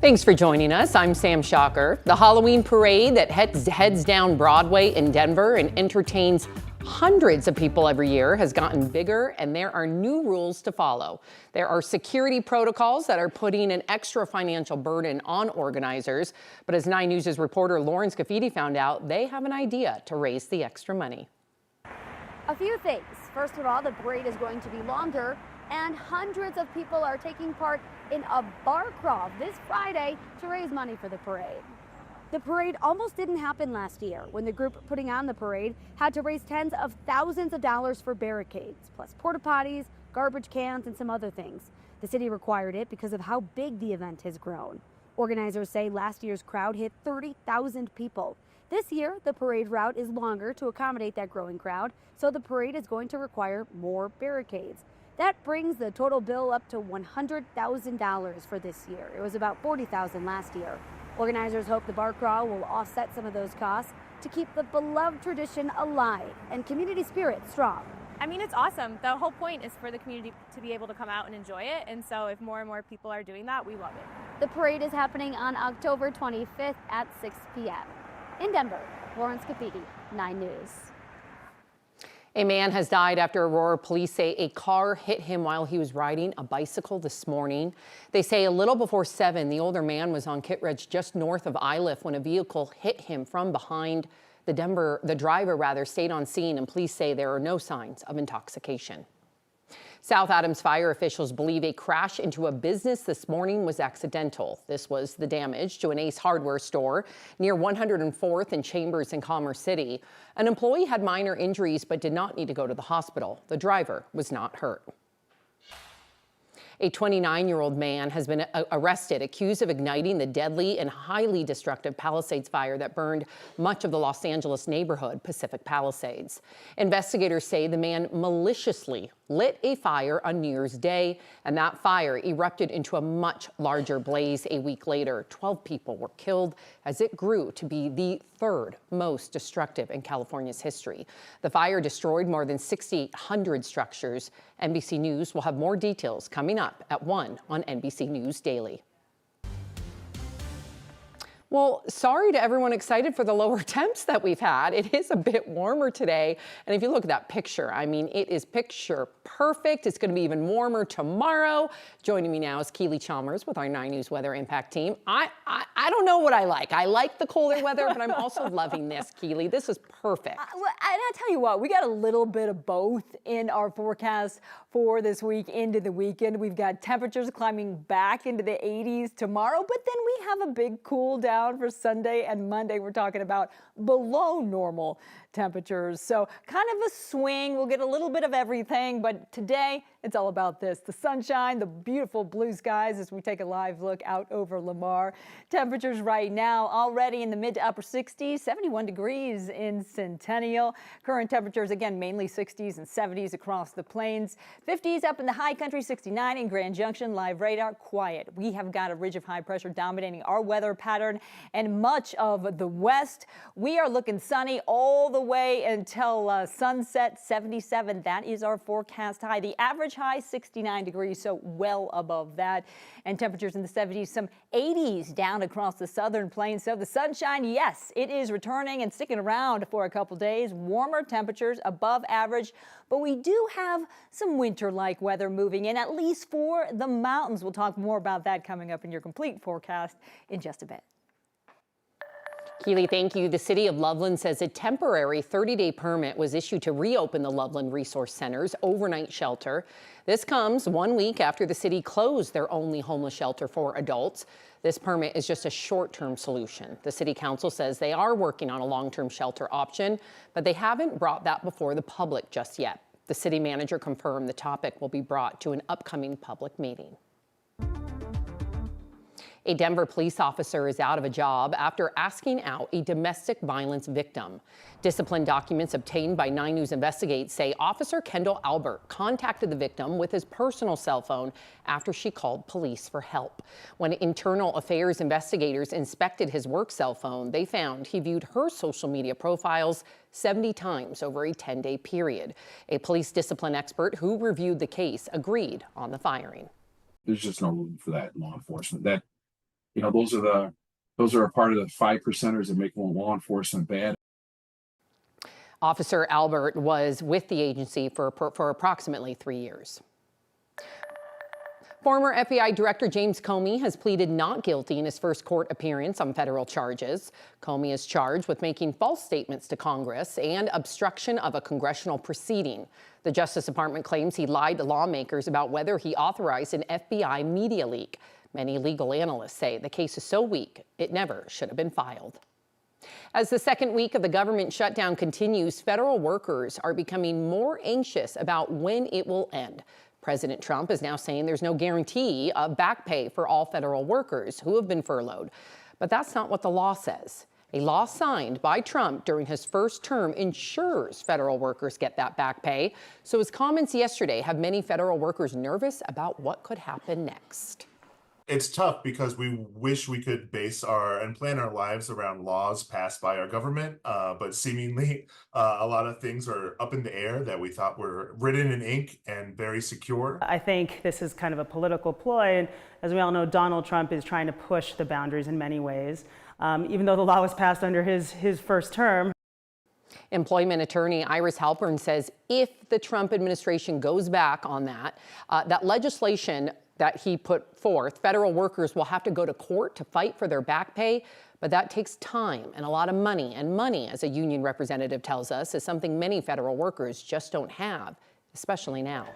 Thanks for joining us. I'm Sam Shocker. The Halloween parade that heads down Broadway in Denver and entertains hundreds of people every year has gotten bigger, and there are new rules to follow. There are security protocols that are putting an extra financial burden on organizers. But as 9 News' reporter Lauren Scafidi found out, they have an idea to raise the extra money. A few things. First of all, the parade is going to be longer, and hundreds of people are taking part in a bar crawl this Friday to raise money for the parade. The parade almost didn't happen last year when the group putting on the parade had to raise tens of thousands of dollars for barricades, plus porta potties, garbage cans, and some other things. The city required it because of how big the event has grown. Organizers say last year's crowd hit 30,000 people. This year, the parade route is longer to accommodate that growing crowd, so the parade is going to require more barricades. That brings the total bill up to $100,000 for this year. It was about $40,000 last year. Organizers hope the bar crawl will offset some of those costs to keep the beloved tradition alive and community spirit strong. I mean, it's awesome. The whole point is for the community to be able to come out and enjoy it. And so if more and more people are doing that, we love it. The parade is happening on October 25th at 6 p.m. In Denver, Lauren Scafidi, 9 News. A man has died after Aurora police say a car hit him while he was riding a bicycle this morning. They say a little before 7, the older man was on Kittredge just north of Iliff when a vehicle hit him from behind. The driver stayed on scene, and police say there are no signs of intoxication. South Adams fire officials believe a crash into a business this morning was accidental. This was the damage to an Ace Hardware store near 104th and Chambers in Commerce City. An employee had minor injuries but did not need to go to the hospital. The driver was not hurt. A 29-year-old man has been arrested, accused of igniting the deadly and highly destructive Palisades fire that burned much of the Los Angeles neighborhood, Pacific Palisades. Investigators say the man maliciously lit a fire on New Year's Day, and that fire erupted into a much larger blaze a week later. 12 people were killed as it grew to be the third most destructive in California's history. The fire destroyed more than 6,800 structures. NBC News will have more details coming up at 1 on NBC News Daily. Well, sorry to everyone excited for the lower temps that we've had. It is a bit warmer today. And if you look at that picture, I mean, it is picture perfect. It's going to be even warmer tomorrow. Joining me now is Keely Chalmers with our 9 News Weather Impact team. I don't know what I like. I like the colder weather, but I'm also loving this, Keely. This is perfect. And I'll tell you what, we got a little bit of both in our forecast for this week into the weekend. We've got temperatures climbing back into the 80s tomorrow, but then we have a big cool down for Sunday and Monday. We're talking about below normal temperatures. So kind of a swing. We'll get a little bit of everything, but today it's all about this. The sunshine, the beautiful blue skies as we take a live look out over Lamar. Temperatures right now already in the mid to upper 60s, 71 degrees in Centennial. Current temperatures, again, mainly 60s and 70s across the plains. 50s up in the high country, 69 in Grand Junction. Live radar, quiet. We have got a ridge of high pressure dominating our weather pattern and much of the west. We are looking sunny all the way until sunset, 77. That is our forecast high. The average high, 69 degrees, so well above that. And temperatures in the 70s, some 80s down across the southern plains. So the sunshine, yes, it is returning and sticking around for a couple days. Warmer temperatures above average, but we do have some winter-like weather moving in, at least for the mountains. We'll talk more about that coming up in your complete forecast in just a bit. Keely, thank you. The city of Loveland says a temporary 30-day permit was issued to reopen the Loveland Resource Center's overnight shelter. This comes 1 week after the city closed their only homeless shelter for adults. This permit is just a short-term solution. The city council says they are working on a long-term shelter option, but they haven't brought that before the public just yet. The city manager confirmed the topic will be brought to an upcoming public meeting. A Denver police officer is out of a job after asking out a domestic violence victim. Discipline documents obtained by 9 News Investigates say Officer Kendall Albert contacted the victim with his personal cell phone after she called police for help. When internal affairs investigators inspected his work cell phone, they found he viewed her social media profiles 70 times over a 10-day period. A police discipline expert who reviewed the case agreed on the firing. There's just no room for that in law enforcement. That those are a part of the 5%ers that make law enforcement bad. Officer Albert was with the agency for approximately 3 years. Former FBI Director James Comey has pleaded not guilty in his first court appearance on federal charges. Comey is charged with making false statements to Congress and obstruction of a congressional proceeding. The Justice Department claims he lied to lawmakers about whether he authorized an FBI media leak. Many legal analysts say the case is so weak, it never should have been filed. As the second week of the government shutdown continues, federal workers are becoming more anxious about when it will end. President Trump is now saying there's no guarantee of back pay for all federal workers who have been furloughed. But that's not what the law says. A law signed by Trump during his first term ensures federal workers get that back pay. So his comments yesterday have many federal workers nervous about what could happen next. It's tough because we wish we could base and plan our lives around laws passed by our government, but seemingly a lot of things are up in the air that we thought were written in ink and very secure. I think this is kind of a political ploy, and as we all know, Donald Trump is trying to push the boundaries in many ways, even though the law was passed under his first term. Employment attorney Iris Halpern says if the Trump administration goes back on that legislation that he put forth, federal workers will have to go to court to fight for their back pay, but that takes time and a lot of money. And money, as a union representative tells us, is something many federal workers just don't have, especially now.